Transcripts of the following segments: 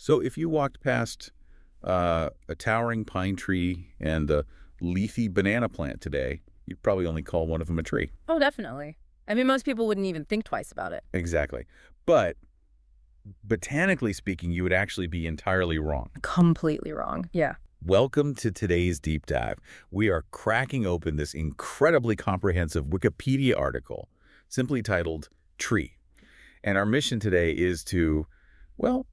So if you walked past a towering pine tree and a leafy banana plant today, you'd probably only call one of them a tree. Oh, definitely. I mean, most people wouldn't even think twice about it. Exactly. But botanically speaking, you would actually be entirely wrong. Completely wrong. Yeah. Welcome to today's deep dive. We are cracking open this incredibly comprehensive Wikipedia article simply titled Tree. And our mission today is to, well,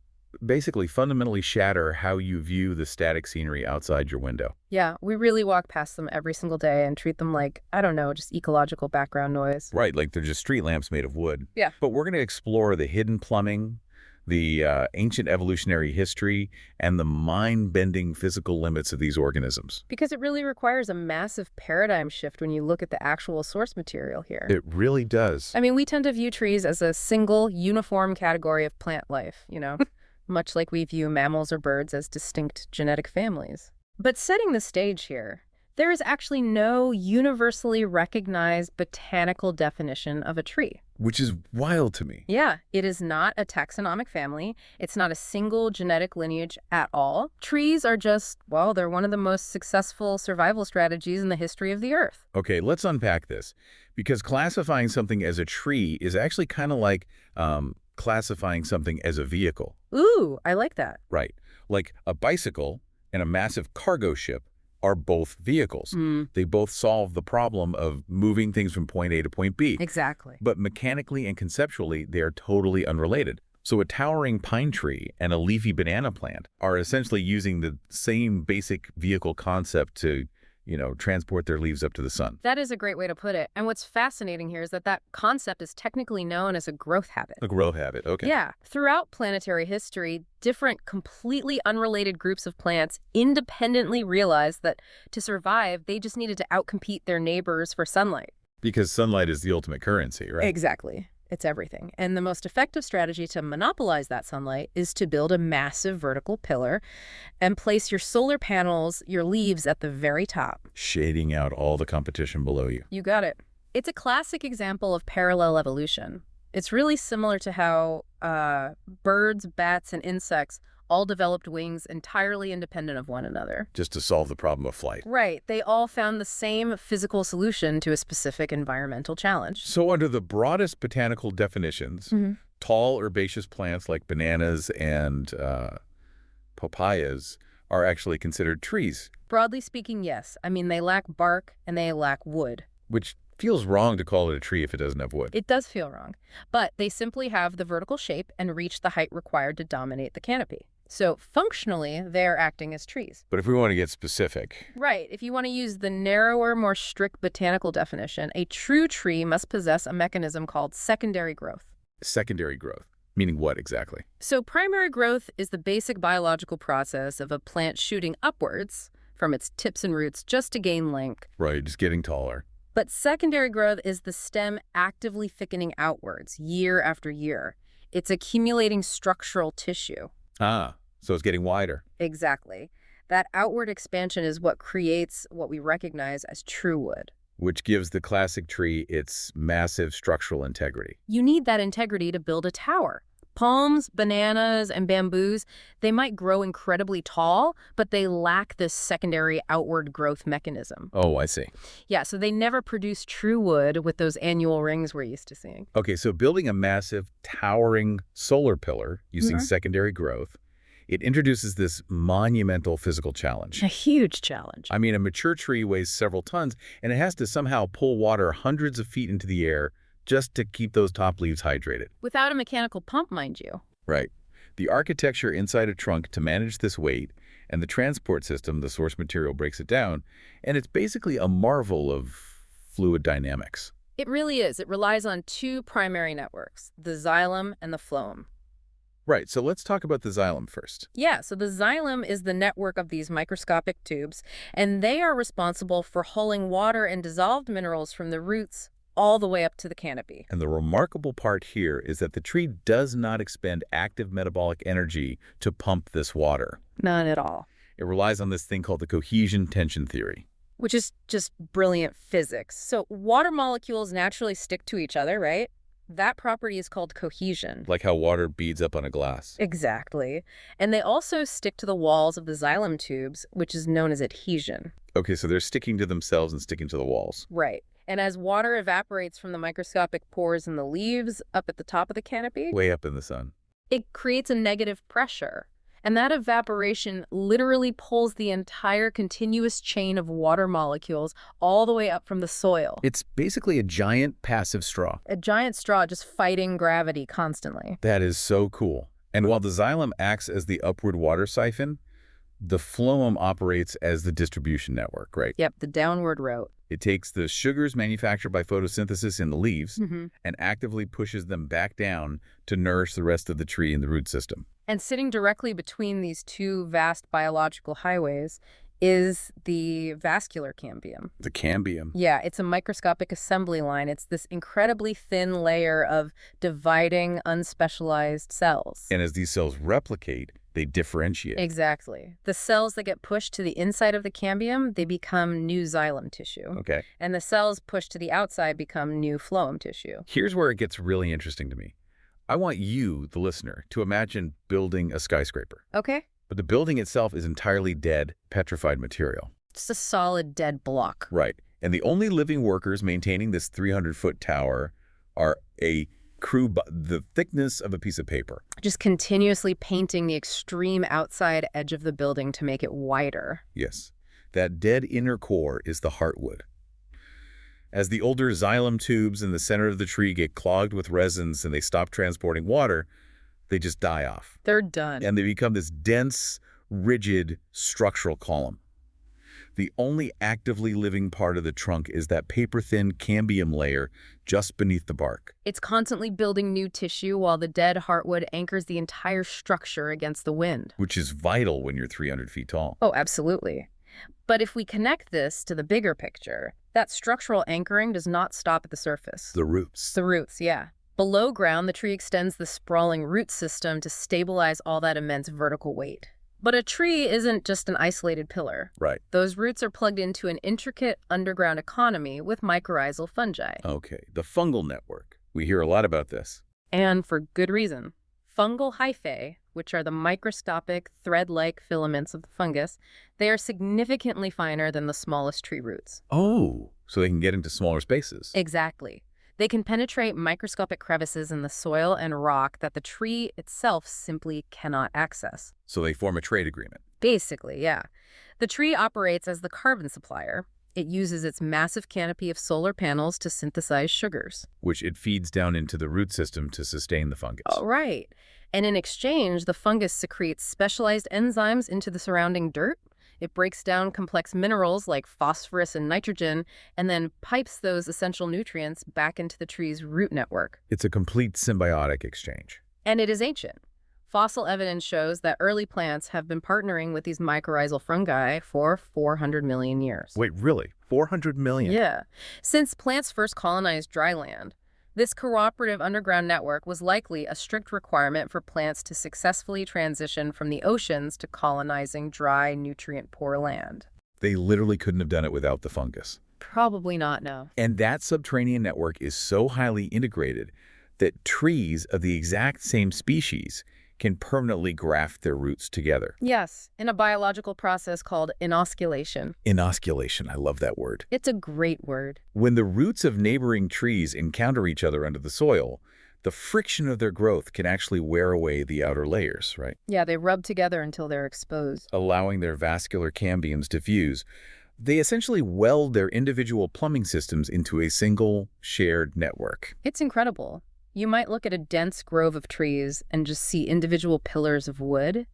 basically fundamentally shatter how you view the static scenery outside your window. Yeah, we really walk past them every single day and treat them like, I don't know, just ecological background noise. Right, like they're just street lamps made of wood. Yeah. But we're going to explore the hidden plumbing, the ancient evolutionary history, and the mind-bending physical limits of these organisms. Because it really requires a massive paradigm shift when you look at the actual source material here. It really does. I mean, we tend to view trees as a single, uniform category of plant life, much like we view mammals or birds as distinct genetic families. But setting the stage here, there is actually no universally recognized botanical definition of a tree. Which is wild to me. Yeah, it is not a taxonomic family. It's not a single genetic lineage at all. Trees are just, well, they're one of the most successful survival strategies in the history of the Earth. Okay, let's unpack this. Because classifying something as a tree is actually kind of like classifying something as a vehicle. Ooh, I like that. Right. Like a bicycle and a massive cargo ship are both vehicles. They both solve the problem of moving things from point A to point B. Exactly. But mechanically and conceptually, they are totally unrelated. So a towering pine tree and a leafy banana plant are essentially using the same basic vehicle concept to, transport their leaves up to the sun. That is a great way to put it. And what's fascinating here is that concept is technically known as a growth habit. A growth habit, okay. Yeah. Throughout planetary history, different completely unrelated groups of plants independently realized that to survive, they just needed to outcompete their neighbors for sunlight. Because sunlight is the ultimate currency, right? Exactly. It's everything. And the most effective strategy to monopolize that sunlight is to build a massive vertical pillar and place your solar panels, your leaves at the very top. Shading out all the competition below you. You got it. It's a classic example of parallel evolution. It's really similar to how birds, bats, and insects all developed wings entirely independent of one another. Just to solve the problem of flight. Right. They all found the same physical solution to a specific environmental challenge. So under the broadest botanical definitions, tall herbaceous plants like bananas and papayas are actually considered trees. Broadly speaking, yes. I mean, they lack bark and they lack wood. Which feels wrong to call it a tree if it doesn't have wood. It does feel wrong. But they simply have the vertical shape and reach the height required to dominate the canopy. So functionally, they're acting as trees. But if we want to get specific. Right. If you want to use the narrower, more strict botanical definition, a true tree must possess a mechanism called secondary growth. Secondary growth. Meaning what exactly? So primary growth is the basic biological process of a plant shooting upwards from its tips and roots just to gain length. Right, just getting taller. But secondary growth is the stem actively thickening outwards year after year. It's accumulating structural tissue. Ah, so it's getting wider. Exactly. That outward expansion is what creates what we recognize as true wood. Which gives the classic tree its massive structural integrity. You need that integrity to build a tower. Palms, bananas, and bamboos, they might grow incredibly tall, but they lack this secondary outward growth mechanism. Oh, I see. Yeah, so they never produce true wood with those annual rings we're used to seeing. Okay, so building a massive, towering solar pillar using secondary growth, it introduces this monumental physical challenge. A huge challenge. I mean, a mature tree weighs several tons, and it has to somehow pull water hundreds of feet into the air just to keep those top leaves hydrated. Without a mechanical pump, mind you. Right. The architecture inside a trunk to manage this weight and the transport system, the source material breaks it down, and it's basically a marvel of fluid dynamics. It really is. It relies on two primary networks, the xylem and the phloem. Right, so let's talk about the xylem first. Yeah, so the xylem is the network of these microscopic tubes, and they are responsible for hulling water and dissolved minerals from the roots all the way up to the canopy. And the remarkable part here is that the tree does not expend active metabolic energy to pump this water. None at all. It relies on this thing called the cohesion tension theory. Which is just brilliant physics. So water molecules naturally stick to each other, right? That property is called cohesion. Like how water beads up on a glass. Exactly. And they also stick to the walls of the xylem tubes, which is known as adhesion. Okay, so they're sticking to themselves and sticking to the walls. Right. And as water evaporates from the microscopic pores in the leaves up at the top of the canopy, Way up in the sun. it creates a negative pressure. And that evaporation literally pulls the entire continuous chain of water molecules all the way up from the soil. It's basically a giant passive straw. A giant straw just fighting gravity constantly. That is so cool. And while the xylem acts as the upward water siphon, the phloem operates as the distribution network, right? Yep, the downward route. It takes the sugars manufactured by photosynthesis in the leaves Mm-hmm. and actively pushes them back down to nourish the rest of the tree in the root system. And sitting directly between these two vast biological highways is the vascular cambium. The cambium. Yeah, it's a microscopic assembly line. It's this incredibly thin layer of dividing unspecialized cells. And as these cells replicate, they differentiate. Exactly. The cells that get pushed to the inside of the cambium, they become new xylem tissue. Okay. And the cells pushed to the outside become new phloem tissue. Here's where it gets really interesting to me. I want you, the listener, to imagine building a skyscraper. Okay? But the building itself is entirely dead, petrified material. Just a solid dead block. Right. And the only living workers maintaining this 300-foot tower are a crew the thickness of a piece of paper. Just continuously painting the extreme outside edge of the building to make it wider. Yes. That dead inner core is the heartwood. As the older xylem tubes in the center of the tree get clogged with resins and they stop transporting water, they just die off. They're done. And they become this dense, rigid structural column. The only actively living part of the trunk is that paper-thin cambium layer just beneath the bark. It's constantly building new tissue while the dead heartwood anchors the entire structure against the wind. Which is vital when you're 300 feet tall. Oh, absolutely. But if we connect this to the bigger picture, that structural anchoring does not stop at the surface. The roots. The roots, yeah. Below ground, the tree extends the sprawling root system to stabilize all that immense vertical weight. But a tree isn't just an isolated pillar. Right. Those roots are plugged into an intricate underground economy with mycorrhizal fungi. Okay, the fungal network. We hear a lot about this. And for good reason. Fungal hyphae, which are the microscopic thread-like filaments of the fungus, they are significantly finer than the smallest tree roots. Oh, so they can get into smaller spaces. Exactly. They can penetrate microscopic crevices in the soil and rock that the tree itself simply cannot access. So they form a trade agreement. Basically, yeah. The tree operates as the carbon supplier. It uses its massive canopy of solar panels to synthesize sugars. Which it feeds down into the root system to sustain the fungus. Oh, right. And in exchange, the fungus secretes specialized enzymes into the surrounding dirt. It breaks down complex minerals like phosphorus and nitrogen, and then pipes those essential nutrients back into the tree's root network. It's a complete symbiotic exchange. And it is ancient. Fossil evidence shows that early plants have been partnering with these mycorrhizal fungi for 400 million years. Wait, really? 400 million? Yeah. Since plants first colonized dry land, this cooperative underground network was likely a strict requirement for plants to successfully transition from the oceans to colonizing dry, nutrient-poor land. They literally couldn't have done it without the fungus. Probably not, no. And that subterranean network is so highly integrated that trees of the exact same species can permanently graft their roots together. Yes, in a biological process called inosculation. Inosculation, I love that word. It's a great word. When the roots of neighboring trees encounter each other under the soil, the friction of their growth can actually wear away the outer layers, right? Yeah, they rub together until they're exposed. Allowing their vascular cambiums to fuse. They essentially weld their individual plumbing systems into a single, shared network. It's incredible. You might look at a dense grove of trees and just see individual pillars of wood,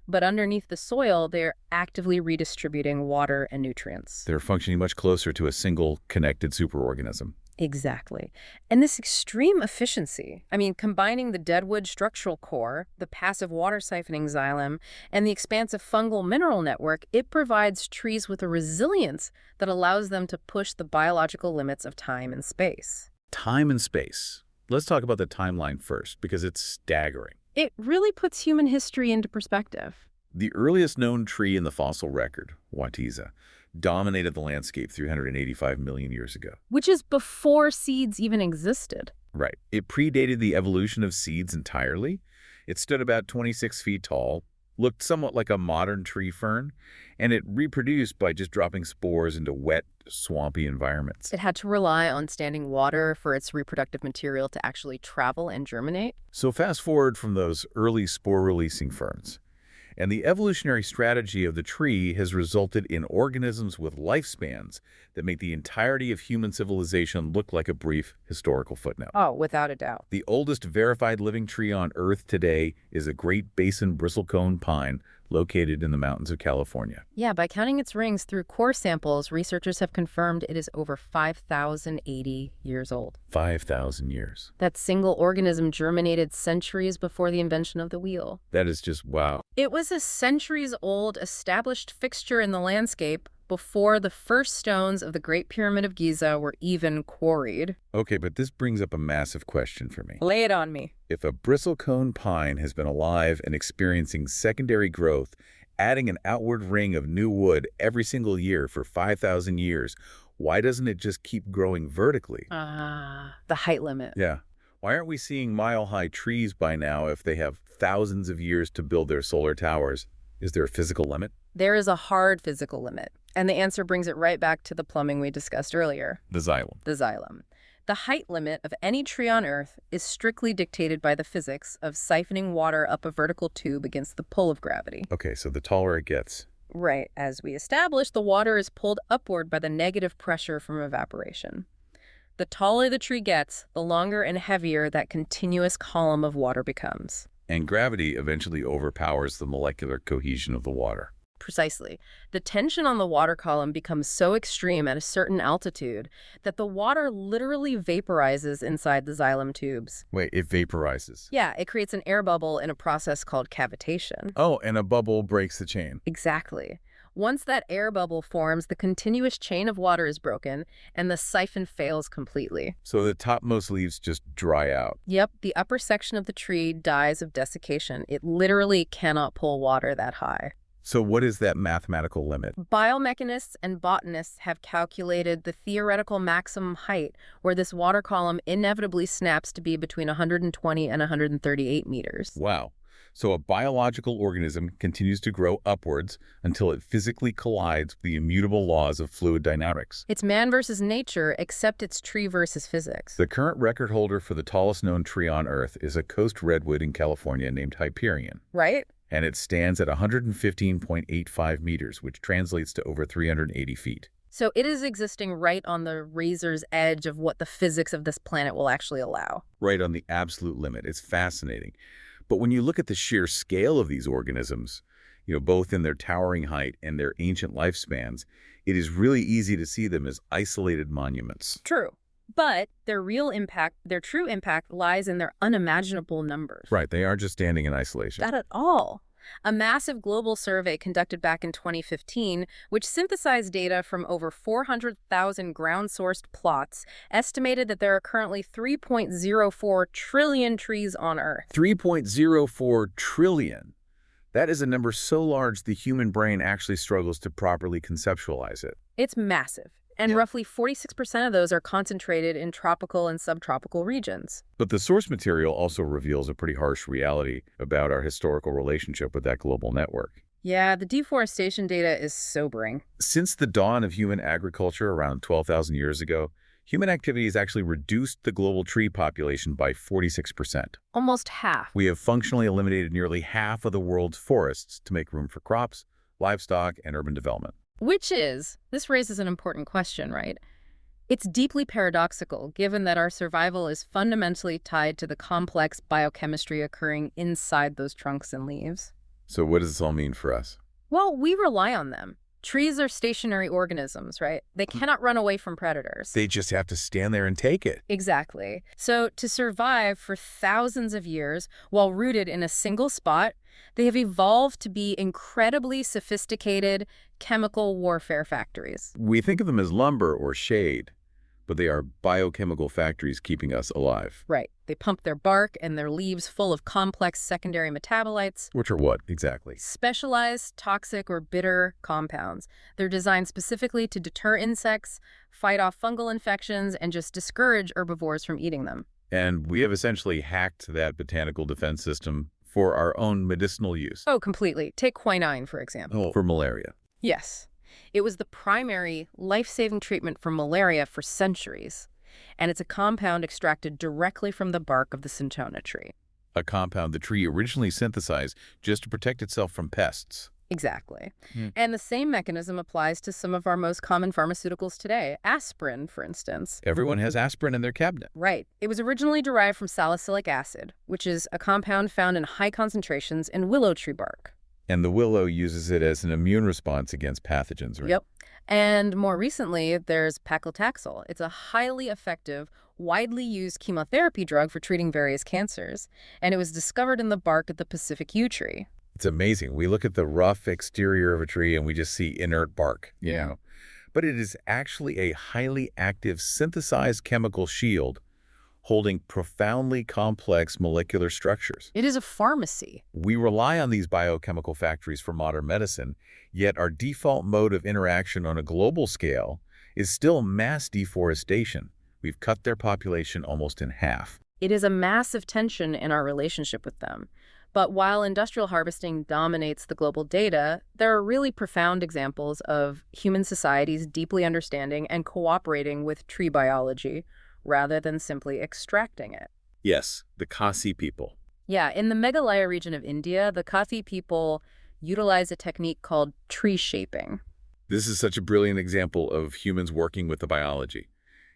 but underneath the soil, they're actively redistributing water and nutrients. They're functioning much closer to a single, connected superorganism. Exactly. And this extreme efficiency, combining the deadwood structural core, the passive water siphoning xylem, and the expansive fungal mineral network, it provides trees with a resilience that allows them to push the biological limits of time and space. Time and space. Let's talk about the timeline first, because it's staggering. It really puts human history into perspective. The earliest known tree in the fossil record, Watiza, dominated the landscape 385 million years ago. Which is before seeds even existed. Right. It predated the evolution of seeds entirely. It stood about 26 feet tall, looked somewhat like a modern tree fern, and it reproduced by just dropping spores into wet, swampy environments. It had to rely on standing water for its reproductive material to actually travel and germinate. So fast forward from those early spore-releasing ferns, and the evolutionary strategy of the tree has resulted in organisms with lifespans that make the entirety of human civilization look like a brief historical footnote. Oh, without a doubt. The oldest verified living tree on Earth today is a Great Basin bristlecone pine located in the mountains of California. Yeah, by counting its rings through core samples, researchers have confirmed it is over 5,080 years old. 5,000 years. That single organism germinated centuries before the invention of the wheel. That is just wow. It was a centuries-old established fixture in the landscape before the first stones of the Great Pyramid of Giza were even quarried. Okay, but this brings up a massive question for me. Lay it on me. If a bristlecone pine has been alive and experiencing secondary growth, adding an outward ring of new wood every single year for 5,000 years, why doesn't it just keep growing vertically? The height limit. Yeah. Why aren't we seeing mile-high trees by now if they have thousands of years to build their solar towers? Is there a physical limit? There is a hard physical limit, and the answer brings it right back to the plumbing we discussed earlier. The xylem. The xylem. The height limit of any tree on Earth is strictly dictated by the physics of siphoning water up a vertical tube against the pull of gravity. Okay, so the taller it gets. Right. As we established, the water is pulled upward by the negative pressure from evaporation. The taller the tree gets, the longer and heavier that continuous column of water becomes. And gravity eventually overpowers the molecular cohesion of the water. Precisely. The tension on the water column becomes so extreme at a certain altitude that the water literally vaporizes inside the xylem tubes. Wait, it vaporizes? Yeah, it creates an air bubble in a process called cavitation. Oh, and a bubble breaks the chain. Exactly. Once that air bubble forms, the continuous chain of water is broken, and the siphon fails completely. So the topmost leaves just dry out. Yep, the upper section of the tree dies of desiccation. It literally cannot pull water that high. So what is that mathematical limit? Biomechanists and botanists have calculated the theoretical maximum height where this water column inevitably snaps to be between 120 and 138 meters. Wow. So a biological organism continues to grow upwards until it physically collides with the immutable laws of fluid dynamics. It's man versus nature, except it's tree versus physics. The current record holder for the tallest known tree on Earth is a coast redwood in California named Hyperion. Right? And it stands at 115.85 meters, which translates to over 380 feet. So it is existing right on the razor's edge of what the physics of this planet will actually allow. Right on the absolute limit. It's fascinating. But when you look at the sheer scale of these organisms, both in their towering height and their ancient lifespans, it is really easy to see them as isolated monuments. True. But their true impact lies in their unimaginable numbers. Right, they aren't just standing in isolation. Not at all. A massive global survey conducted back in 2015, which synthesized data from over 400,000 ground-sourced plots, estimated that there are currently 3.04 trillion trees on Earth. 3.04 trillion. That is a number so large the human brain actually struggles to properly conceptualize it. It's massive. And roughly 46% of those are concentrated in tropical and subtropical regions. But the source material also reveals a pretty harsh reality about our historical relationship with that global network. Yeah, the deforestation data is sobering. Since the dawn of human agriculture around 12,000 years ago, human activity has actually reduced the global tree population by 46%. Almost half. We have functionally eliminated nearly half of the world's forests to make room for crops, livestock, and urban development. This raises an important question, right? It's deeply paradoxical, given that our survival is fundamentally tied to the complex biochemistry occurring inside those trunks and leaves. So what does this all mean for us? Well, we rely on them. Trees are stationary organisms, right? They cannot run away from predators. They just have to stand there and take it. Exactly. So to survive for thousands of years while rooted in a single spot, they have evolved to be incredibly sophisticated chemical warfare factories. We think of them as lumber or shade, but they are biochemical factories keeping us alive. Right. They pump their bark and their leaves full of complex secondary metabolites. Which are what, exactly? Specialized, toxic, or bitter compounds. They're designed specifically to deter insects, fight off fungal infections, and just discourage herbivores from eating them. And we have essentially hacked that botanical defense system for our own medicinal use. Oh, completely. Take quinine, for example. For malaria. Yes. It was the primary life-saving treatment for malaria for centuries, and it's a compound extracted directly from the bark of the cinchona tree. A compound the tree originally synthesized just to protect itself from pests. Exactly. And the same mechanism applies to some of our most common pharmaceuticals today. Aspirin, for instance. Everyone has aspirin in their cabinet. Right. It was originally derived from salicylic acid, which is a compound found in high concentrations in willow tree bark. And the willow uses it as an immune response against pathogens, right? Yep. And more recently, there's paclitaxel. It's a highly effective, widely used chemotherapy drug for treating various cancers, and it was discovered in the bark of the Pacific yew tree. It's amazing. We look at the rough exterior of a tree and we just see inert bark, you know. But it is actually a highly active synthesized chemical shield holding profoundly complex molecular structures. It is a pharmacy. We rely on these biochemical factories for modern medicine, yet our default mode of interaction on a global scale is still mass deforestation. We've cut their population almost in half. It is a massive tension in our relationship with them. But while industrial harvesting dominates the global data, there are really profound examples of human societies deeply understanding and cooperating with tree biology rather than simply extracting it. Yes, the Khasi people. Yeah, in the Meghalaya region of India, the Khasi people utilize a technique called tree shaping. This is such a brilliant example of humans working with the biology.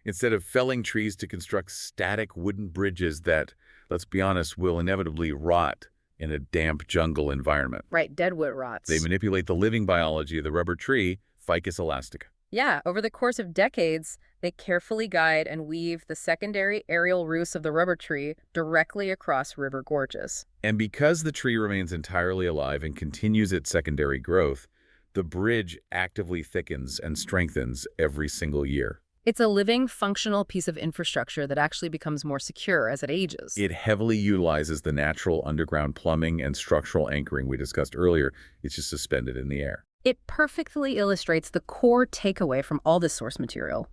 Instead of felling trees to construct static wooden bridges that, let's be honest, will inevitably rot in a damp jungle environment. Right, deadwood rots. They manipulate the living biology of the rubber tree, Ficus elastica. Yeah, over the course of decades, they carefully guide and weave the secondary aerial roots of the rubber tree directly across river gorges. And because the tree remains entirely alive and continues its secondary growth, the bridge actively thickens and strengthens every single year. It's a living, functional piece of infrastructure that actually becomes more secure as it ages. It heavily utilizes the natural underground plumbing and structural anchoring we discussed earlier. It's just suspended in the air. It perfectly illustrates the core takeaway from all this source material.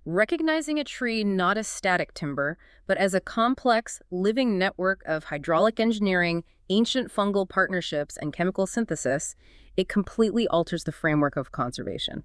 Recognizing a tree not as static timber, but as a complex, living network of hydraulic engineering, ancient fungal partnerships, and chemical synthesis, it completely alters the framework of conservation.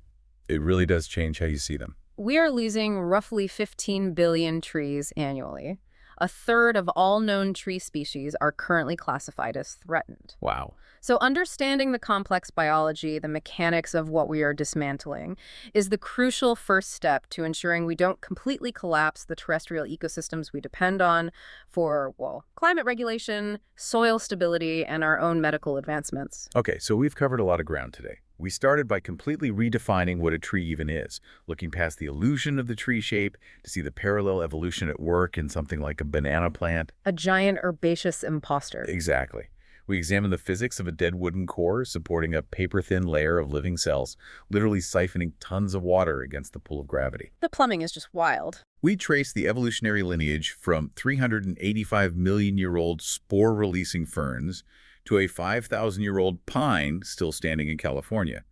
It really does change how you see them. We are losing roughly 15 billion trees annually. A third of all known tree species are currently classified as threatened. Wow. So understanding the complex biology, the mechanics of what we are dismantling, is the crucial first step to ensuring we don't completely collapse the terrestrial ecosystems we depend on for, well, climate regulation, soil stability, and our own medical advancements. Okay, so we've covered a lot of ground today. We started by completely redefining what a tree even is, looking past the illusion of the tree shape to see the parallel evolution at work in something like a banana plant. A giant herbaceous imposter. Exactly. We examined the physics of a dead wooden core supporting a paper-thin layer of living cells, literally siphoning tons of water against the pull of gravity. The plumbing is just wild. We traced the evolutionary lineage from 385-million-year-old spore-releasing ferns to a 5,000-year-old pine still standing in California.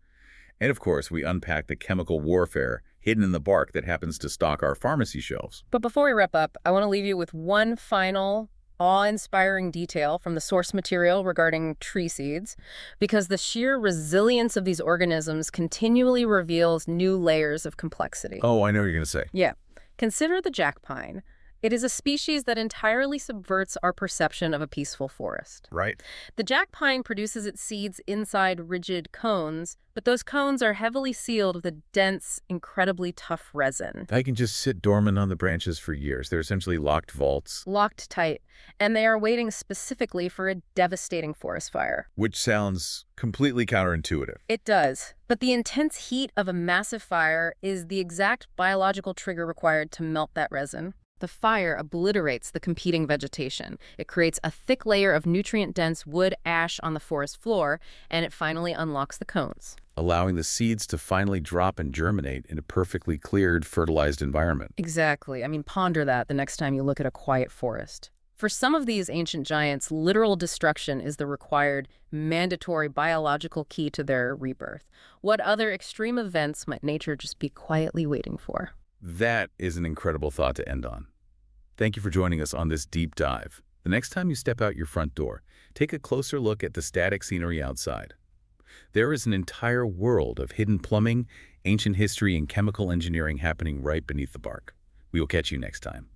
And of course, we unpacked the chemical warfare hidden in the bark that happens to stock our pharmacy shelves. But before we wrap up, I want to leave you with one final awe-inspiring detail from the source material regarding tree seeds, because the sheer resilience of these organisms continually reveals new layers of complexity. Oh, I know what you're going to say. Yeah. Consider the jack pine. It is a species that entirely subverts our perception of a peaceful forest. Right. The jack pine produces its seeds inside rigid cones, but those cones are heavily sealed with a dense, incredibly tough resin. They can just sit dormant on the branches for years. They're essentially locked vaults. Locked tight, and they are waiting specifically for a devastating forest fire. Which sounds completely counterintuitive. It does, but the intense heat of a massive fire is the exact biological trigger required to melt that resin. The fire obliterates the competing vegetation. It creates a thick layer of nutrient-dense wood ash on the forest floor, and it finally unlocks the cones, allowing the seeds to finally drop and germinate in a perfectly cleared, fertilized environment. Exactly. I mean, ponder that the next time you look at a quiet forest. For some of these ancient giants, literal destruction is the required, mandatory biological key to their rebirth. What other extreme events might nature just be quietly waiting for? That is an incredible thought to end on. Thank you for joining us on this deep dive. The next time you step out your front door, take a closer look at the static scenery outside. There is an entire world of hidden plumbing, ancient history, and chemical engineering happening right beneath the bark. We will catch you next time.